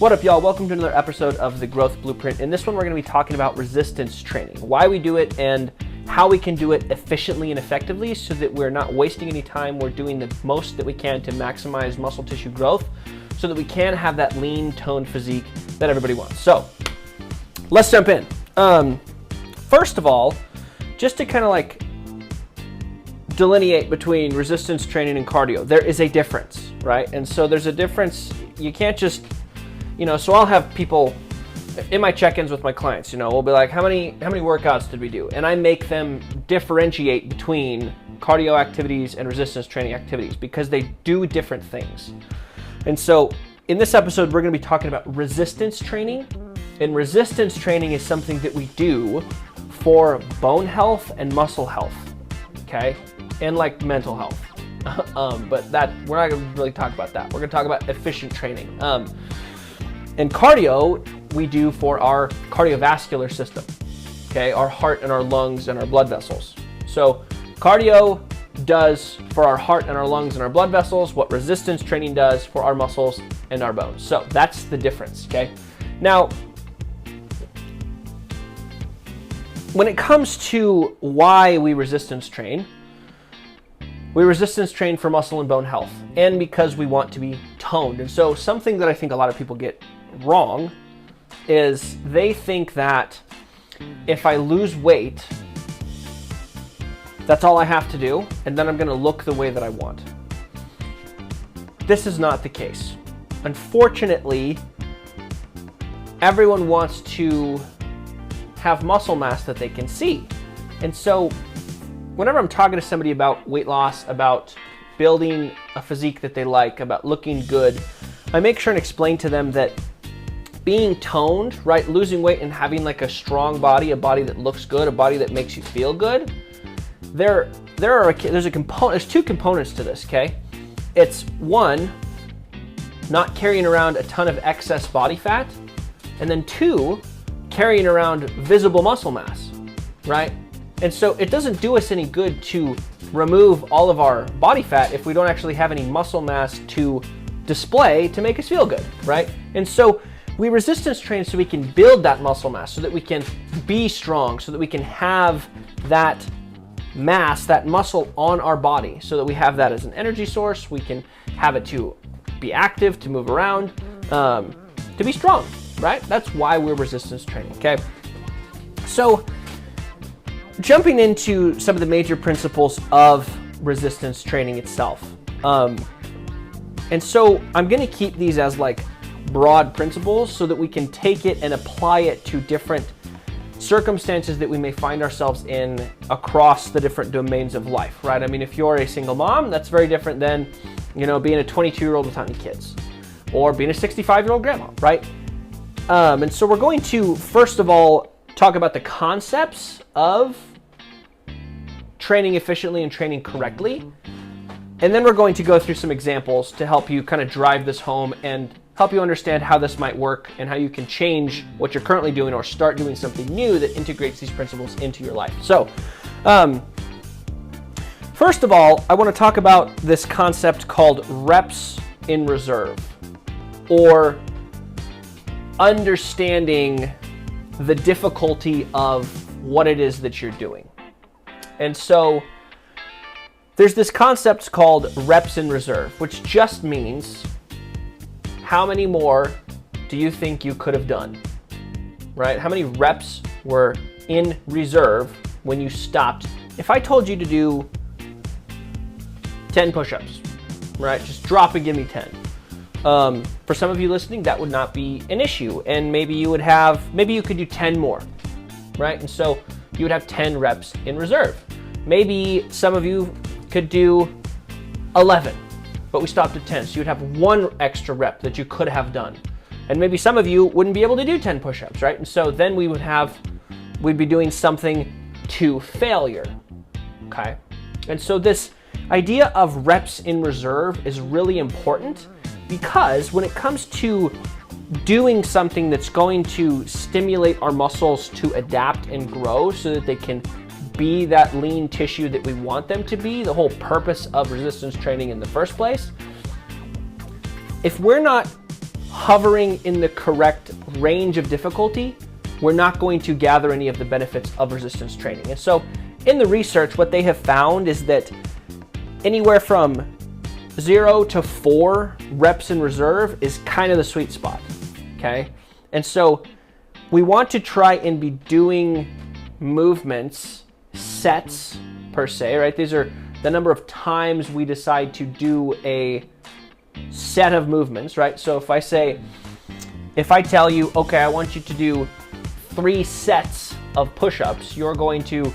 What up, y'all? Welcome to another episode of The Growth Blueprint. In this one, we're going to be talking about resistance training, why we do it, and how we can do it efficiently and effectively so that we're not wasting any time. We're doing the most that we can to maximize muscle tissue growth so that we can have that lean, toned physique that everybody wants. So let's jump in. First of all, just to kind of like delineate between resistance training and cardio, there is a difference, right? And so there's a difference. You can't just, so I'll have people in my check-ins with my clients, we'll be like, how many workouts did we do? And I make them differentiate between cardio activities and resistance training activities because they do different things. And so in this episode, we're going to be talking about resistance training. And resistance training is something that we do for bone health and muscle health, okay? And like mental health. But that we're not going to really talk about that. We're going to talk about efficient training. And cardio, we do for our cardiovascular system, okay? Our heart and our lungs and our blood vessels. So cardio does for our heart and our lungs and our blood vessels what resistance training does for our muscles and our bones. So that's the difference, okay? Now, when it comes to why we resistance train for muscle and bone health, and because we want to be toned. And so something that I think a lot of people get wrong is they think that if I lose weight, that's all I have to do, and then I'm going to look the way that I want. This is not the case. Unfortunately, everyone wants to have muscle mass that they can see. And so whenever I'm talking to somebody about weight loss, about building a physique that they like, about looking good, I make sure and explain to them that being toned, right, losing weight and having like a strong body, a body that looks good, a body that makes you feel good, there's two components to this, okay? It's one, not carrying around a ton of excess body fat, and then two, carrying around visible muscle mass, right? And so it doesn't do us any good to remove all of our body fat if we don't actually have any muscle mass to display to make us feel good, right? And so we resistance train so we can build that muscle mass, so that we can be strong, so that we can have that mass, that muscle on our body, so that we have that as an energy source. We can have it to be active, to move around, to be strong, right? That's why we're resistance training, okay? So jumping into some of the major principles of resistance training itself. And so I'm going to keep these as like broad principles so that we can take it and apply it to different circumstances that we may find ourselves in across the different domains of life, right? I mean, if you're a single mom, that's very different than, being a 22-year-old without any kids, or being a 65-year-old grandma, right? And so we're going to, first of all, talk about the concepts of training efficiently and training correctly. And then we're going to go through some examples to help you kind of drive this home and help you understand how this might work and how you can change what you're currently doing or start doing something new that integrates these principles into your life. So, first of all, I want to talk about this concept called reps in reserve, or understanding the difficulty of what it is that you're doing. And so there's this concept called reps in reserve, which just means how many more do you think you could have done, right? How many reps were in reserve when you stopped? If I told you to do 10 push-ups, right? Just drop and give me 10. For some of you listening, that would not be an issue. And maybe you could do 10 more, right? And so you would have 10 reps in reserve. Maybe some of you could do 11, but we stopped at 10. So you'd have one extra rep that you could have done. And maybe some of you wouldn't be able to do 10 push-ups, right? And so then we'd be doing something to failure, okay? And so this idea of reps in reserve is really important because when it comes to doing something that's going to stimulate our muscles to adapt and grow so that they can be that lean tissue that we want them to be, the whole purpose of resistance training in the first place, if we're not hovering in the correct range of difficulty, we're not going to gather any of the benefits of resistance training. And so in the research, what they have found is that anywhere from 0 to 4 reps in reserve is kind of the sweet spot, okay? And so we want to try and be doing movements, sets per se, right? These are the number of times we decide to do a set of movements, right? So if I tell you, okay, I want you to do 3 sets of push-ups, you're going to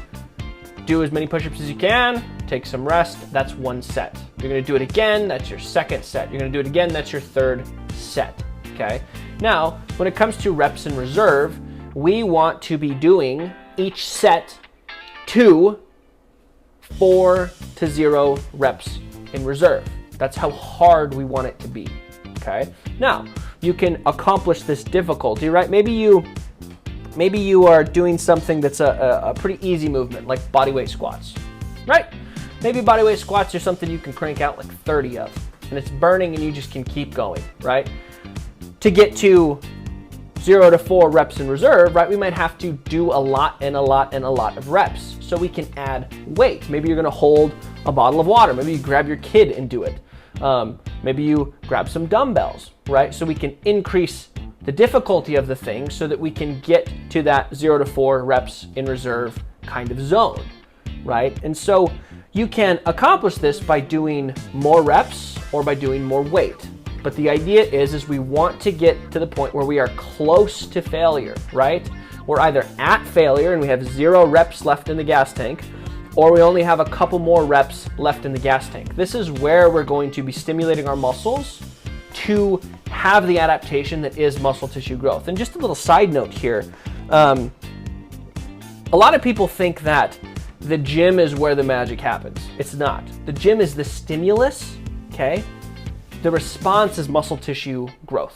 do as many push-ups as you can, take some rest, that's 1 set. You're gonna do it again, that's your 2nd set. You're gonna do it again, that's your 3rd set, okay? Now, when it comes to reps in reserve, we want to be doing each set 2 4 to 0 reps in reserve. That's how hard we want it to be, okay? Now, you can accomplish this difficulty, right? Maybe you are doing something that's a pretty easy movement, like bodyweight squats, right? Maybe bodyweight squats are something you can crank out like 30 of, and it's burning and you just can keep going, right? To get to 0 to 4 reps in reserve, right, we might have to do a lot and a lot and a lot of reps so we can add weight. Maybe you're gonna hold a bottle of water. Maybe you grab your kid and do it. Maybe you grab some dumbbells, right? So we can increase the difficulty of the thing so that we can get to that 0 to 4 reps in reserve kind of zone, right? And so you can accomplish this by doing more reps or by doing more weight. But the idea is we want to get to the point where we are close to failure, right? We're either at failure and we have 0 reps left in the gas tank, or we only have a couple more reps left in the gas tank. This is where we're going to be stimulating our muscles to have the adaptation that is muscle tissue growth. And just a little side note here, a lot of people think that the gym is where the magic happens. It's not. The gym is the stimulus, okay? The response is muscle tissue growth.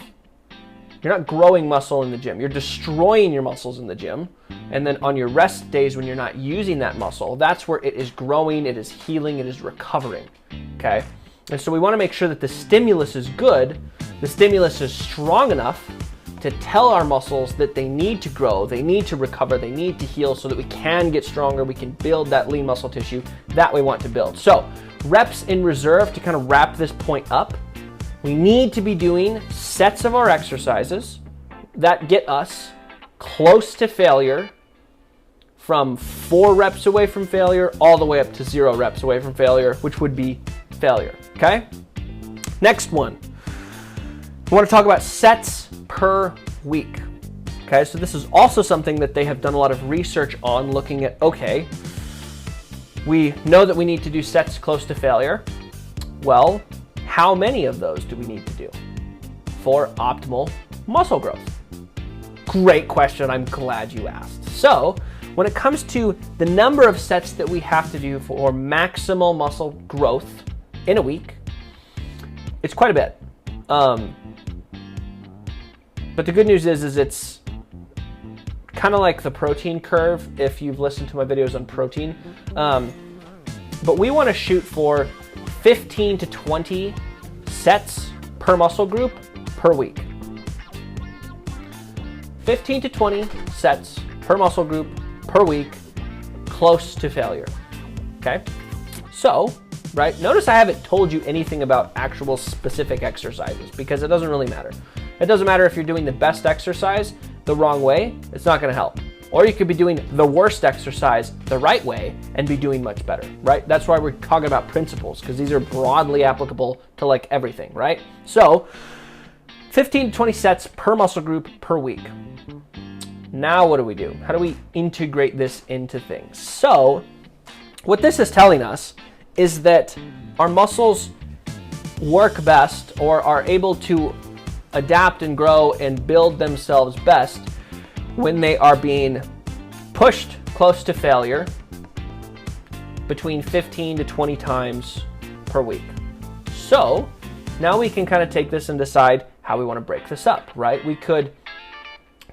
You're not growing muscle in the gym. You're destroying your muscles in the gym. And then on your rest days when you're not using that muscle, that's where it is growing, it is healing, it is recovering, okay? And so we want to make sure that the stimulus is good, the stimulus is strong enough to tell our muscles that they need to grow, they need to recover, they need to heal so that we can get stronger, we can build that lean muscle tissue that we want to build. So reps in reserve, to kind of wrap this point up, we need to be doing sets of our exercises that get us close to failure, from 4 reps away from failure all the way up to 0 reps away from failure, which would be failure, okay? Next one, we want to talk about sets per week, okay? So this is also something that they have done a lot of research on, looking at, okay, we know that we need to do sets close to failure. Well, how many of those do we need to do for optimal muscle growth? Great question, I'm glad you asked. So, when it comes to the number of sets that we have to do for maximal muscle growth in a week, it's quite a bit. But the good news is it's kind of like the protein curve, if you've listened to my videos on protein. But we want to shoot for 15 to 20 sets per muscle group per week. 15 to 20 sets per muscle group per week, close to failure, okay? So, right, notice I haven't told you anything about actual specific exercises because it doesn't really matter. It doesn't matter if you're doing the best exercise the wrong way, it's not gonna help. Or you could be doing the worst exercise the right way and be doing much better, right? That's why we're talking about principles, because these are broadly applicable to like everything, right? So, 15 to 20 sets per muscle group per week. Now what do we do? How do we integrate this into things? So what this is telling us is that our muscles work best, or are able to adapt and grow and build themselves best, when they are being pushed close to failure between 15 to 20 times per week. So now we can kind of take this and decide how we want to break this up, right? We could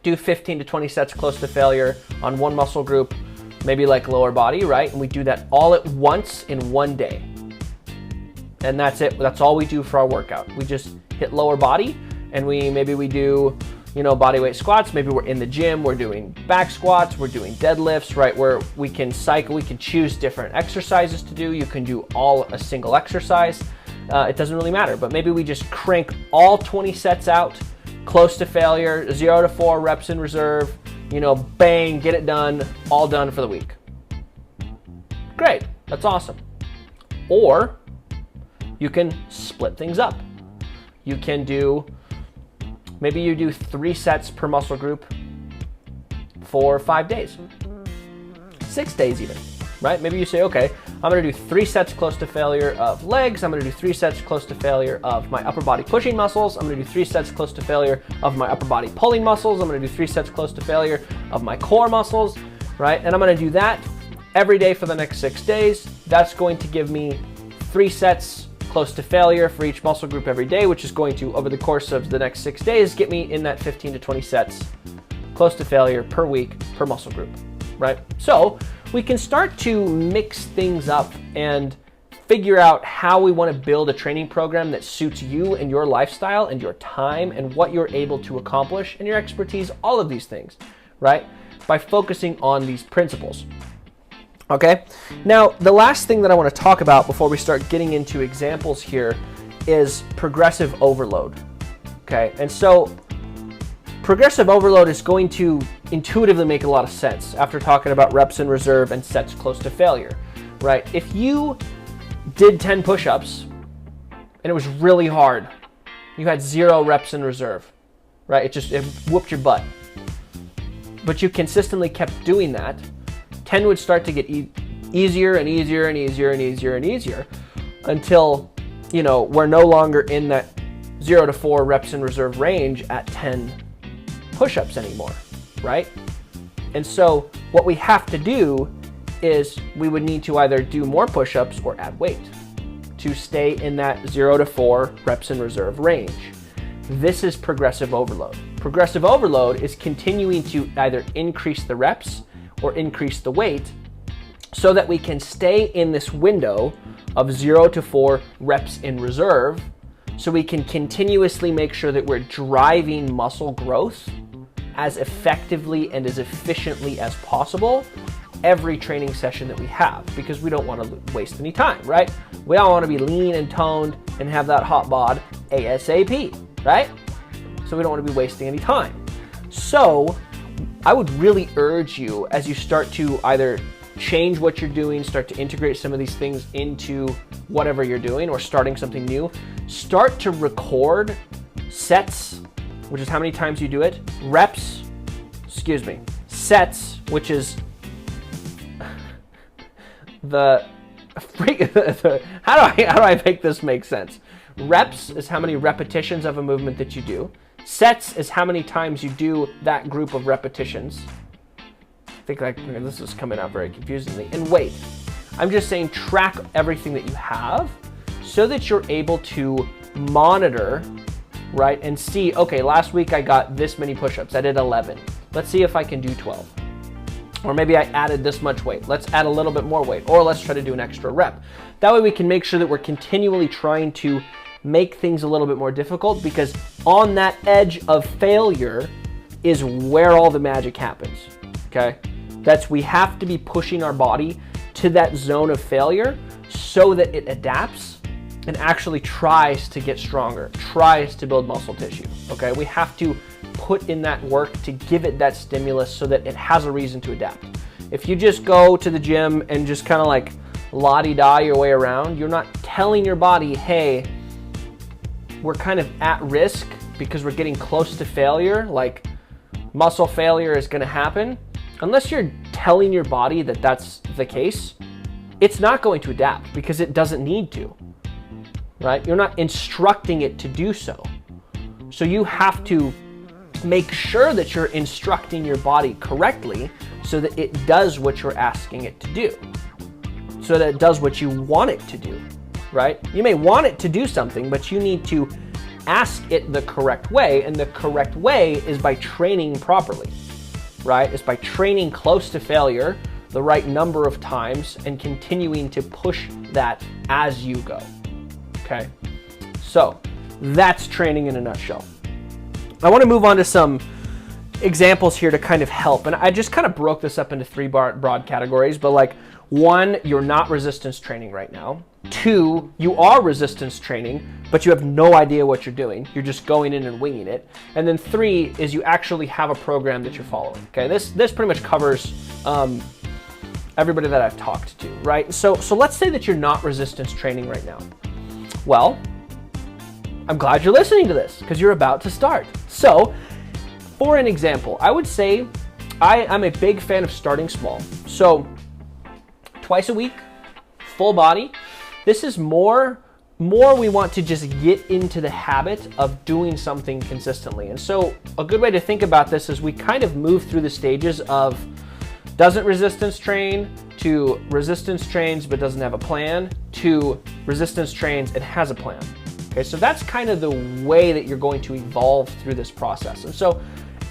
do 15 to 20 sets close to failure on one muscle group, maybe like lower body, right? And we do that all at once in one day. And that's it. That's all we do for our workout. We just hit lower body and maybe we do, you know, body weight squats. Maybe we're in the gym, we're doing back squats, we're doing deadlifts, right? Where we can cycle, we can choose different exercises to do. You can do all a single exercise. It doesn't really matter, but maybe we just crank all 20 sets out, close to failure, 0 to 4 reps in reserve, you know, bang, get it done, all done for the week. Great, that's awesome. Or you can split things up. You can do, maybe you do 3 sets per muscle group for 5 days, 6 days even, right? Maybe you say, okay, I'm gonna do 3 sets close to failure of legs. I'm gonna do 3 sets close to failure of my upper body pushing muscles. I'm gonna do 3 sets close to failure of my upper body pulling muscles. I'm gonna do 3 sets close to failure of my core muscles, right? And I'm gonna do that every day for the next 6 days. That's going to give me 3 sets close to failure for each muscle group every day, which is going to, over the course of the next 6 days, get me in that 15 to 20 sets close to failure per week per muscle group, right? So we can start to mix things up and figure out how we want to build a training program that suits you and your lifestyle and your time and what you're able to accomplish and your expertise, all of these things, right? By focusing on these principles. Okay, now the last thing that I want to talk about before we start getting into examples here is progressive overload. Okay, and so progressive overload is going to intuitively make a lot of sense after talking about reps in reserve and sets close to failure, right? If you did 10 push-ups and it was really hard, you had 0 reps in reserve, right? It whooped your butt. But you consistently kept doing that, 10 would start to get easier and easier and easier and easier and easier until, you know, we're no longer in that 0 to 4 reps in reserve range at 10 push-ups anymore, right? And so what we have to do is we would need to either do more push-ups or add weight to stay in that 0 to 4 reps in reserve range. This is progressive overload. Progressive overload is continuing to either increase the reps or increase the weight so that we can stay in this window of 0 to 4 reps in reserve, so we can continuously make sure that we're driving muscle growth as effectively and as efficiently as possible every training session that we have, because we don't want to waste any time, right? We all want to be lean and toned and have that hot bod ASAP, right? So we don't want to be wasting any time. So I would really urge you, as you start to either change what you're doing, start to integrate some of these things into whatever you're doing, or starting something new, start to record sets, which is how many times you do it, sets, which is how do I make this make sense? Reps is how many repetitions of a movement that you do. Sets is how many times you do that group of repetitions. I think this is coming out very confusingly. And weight. I'm just saying track everything that you have so that you're able to monitor, right? And see, okay, last week I got this many push-ups. I did 11. Let's see if I can do 12. Or maybe I added this much weight. Let's add a little bit more weight. Or let's try to do an extra rep. That way we can make sure that we're continually trying to make things a little bit more difficult, because on that edge of failure is where all the magic happens, okay? We have to be pushing our body to that zone of failure so that it adapts and actually tries to get stronger, tries to build muscle tissue, okay? We have to put in that work to give it that stimulus so that it has a reason to adapt. If you just go to the gym and just kind of like la-di-da your way around, you're not telling your body, hey, we're kind of at risk because we're getting close to failure, like muscle failure is going to happen. Unless you're telling your body that that's the case, it's not going to adapt because it doesn't need to, right? You're not instructing it to do so. So you have to make sure that you're instructing your body correctly so that it does what you're asking it to do, so that it does what you want it to do, right? You may want it to do something, but you need to ask it the correct way, and the correct way is by training properly, right? It's by training close to failure the right number of times and continuing to push that as you go, okay? So that's training in a nutshell. I want to move on to some examples here to kind of help. And I just kind of broke this up into three broad categories, but like 1, you're not resistance training right now. 2, you are resistance training, but you have no idea what you're doing. You're just going in and winging it. And then 3 is you actually have a program that you're following. Okay, this pretty much covers everybody that I've talked to, right? So let's say that you're not resistance training right now. Well, I'm glad you're listening to this because you're about to start. So, for an example, I would say I'm a big fan of starting small. So, twice a week, full body. This is more we want to just get into the habit of doing something consistently. And so, a good way to think about this is we kind of move through the stages of doesn't resistance train to resistance trains but doesn't have a plan to resistance trains and has a plan. Okay, so that's kind of the way that you're going to evolve through this process. And so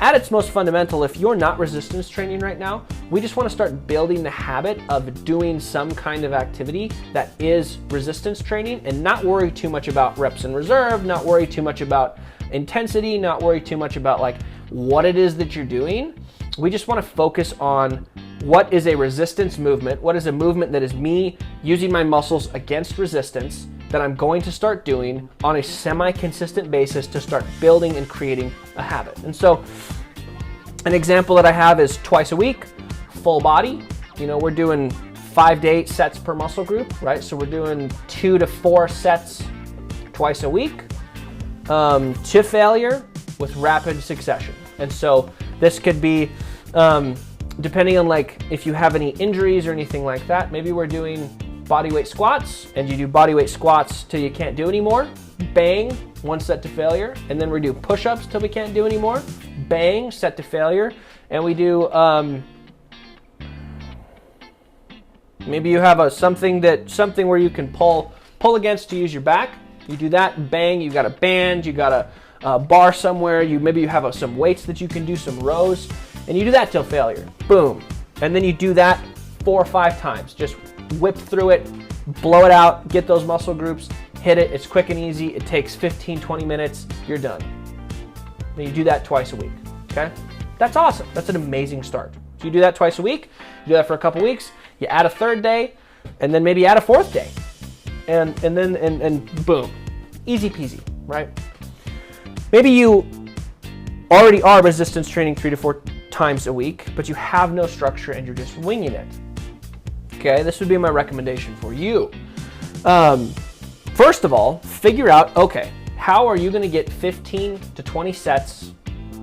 at its most fundamental, if you're not resistance training right now, we just want to start building the habit of doing some kind of activity that is resistance training and not worry too much about reps in reserve, not worry too much about intensity, not worry too much about like what it is that you're doing. We just want to focus on what is a resistance movement, what is a movement that is me using my muscles against resistance that I'm going to start doing on a semi-consistent basis to start building and creating a habit. And so an example that I have is twice a week, full body. You know, we're doing 5 to 8 sets per muscle group, right? So we're doing 2 to 4 sets twice a week to failure with rapid succession. And so this could be, depending on like if you have any injuries or anything like that, maybe we're doing bodyweight squats and you do bodyweight squats till you can't do anymore, bang, 1 set to failure, and then we do push-ups till we can't do anymore, bang, set to failure, and we do maybe you have something where you can pull against to use your back. You do that, bang, you got a band, you got a bar somewhere, maybe you have some weights that you can do, some rows, and you do that till failure, boom, and then you do that 4 or 5 times. Just whip through it, blow it out, get those muscle groups, hit it. It's quick and easy. It takes 15-20 minutes. You're done. Then you do that twice a week. Okay, that's awesome. That's an amazing start. So you do that twice a week. You do that for a couple weeks. You add a 3rd day, and then maybe add a 4th day, and then boom, easy peasy, right? Maybe you already are resistance training 3 to 4 times a week, but you have no structure and you're just winging it. Okay, this would be my recommendation for you. First of all, figure out, okay, how are you going to get 15 to 20 sets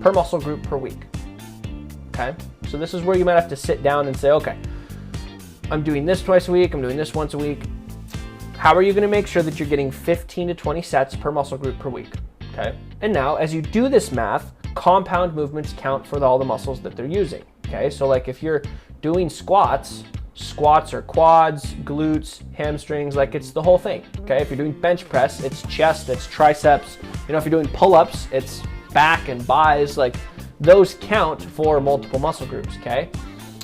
per muscle group per week? Okay, so this is where you might have to sit down and say, okay, I'm doing this twice a week, I'm doing this once a week. How are you going to make sure that you're getting 15 to 20 sets per muscle group per week? Okay, and now as you do this math, compound movements count for all the muscles that they're using. Okay, so like if you're doing squats are quads, glutes, hamstrings, like it's the whole thing. Okay, if you're doing bench press, it's chest, it's triceps. You know, if you're doing pull-ups, it's back and buys. Like those count for multiple muscle groups. Okay,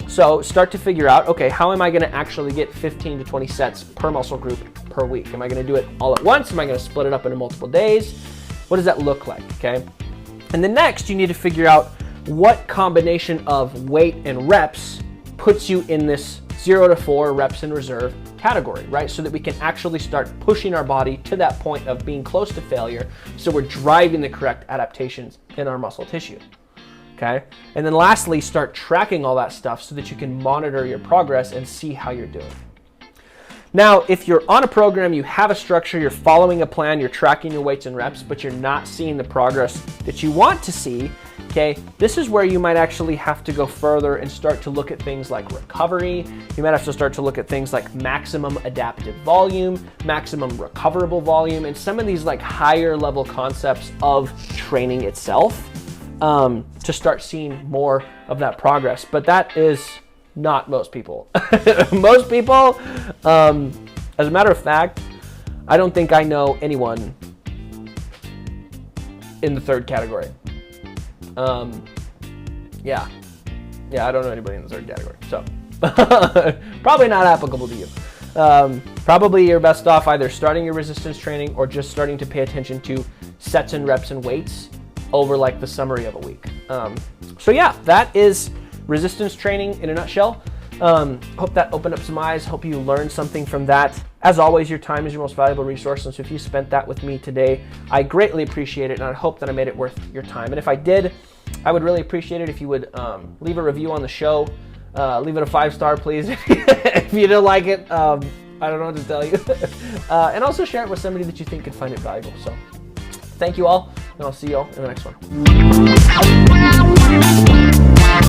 so start to figure out, okay, how am I going to actually get 15 to 20 sets per muscle group per week? Am I going to do it all at once? Am I going to split it up into multiple days? What does that look like? Okay, and then next you need to figure out what combination of weight and reps puts you in this 0 to 4 reps in reserve category, right? So that we can actually start pushing our body to that point of being close to failure, so we're driving the correct adaptations in our muscle tissue. Okay, and then lastly, start tracking all that stuff so that you can monitor your progress and see how you're doing. Now, if you're on a program, you have a structure, you're following a plan, you're tracking your weights and reps, but you're not seeing the progress that you want to see, okay, this is where you might actually have to go further and start to look at things like recovery. You might have to start to look at things like maximum adaptive volume, maximum recoverable volume, and some of these like higher level concepts of training itself to start seeing more of that progress. But that is not most people. Most people, as a matter of fact, I don't think I know anyone in the 3rd category. Yeah, I don't know anybody in the 3rd category, so probably not applicable to you. Probably you're best off either starting your resistance training or just starting to pay attention to sets and reps and weights over like the summary of a week. So yeah, that is resistance training in a nutshell. Hope that opened up some eyes. Hope you learned something from that. As always, your time is your most valuable resource, and so if you spent that with me today, I greatly appreciate it, and I hope that I made it worth your time. And if I did, I would really appreciate it if you would leave a review on the show. Leave it a 5-star, please. If you don't like it, I don't know what to tell you. And also share it with somebody that you think could find it valuable. So thank you all, and I'll see you all in the next one.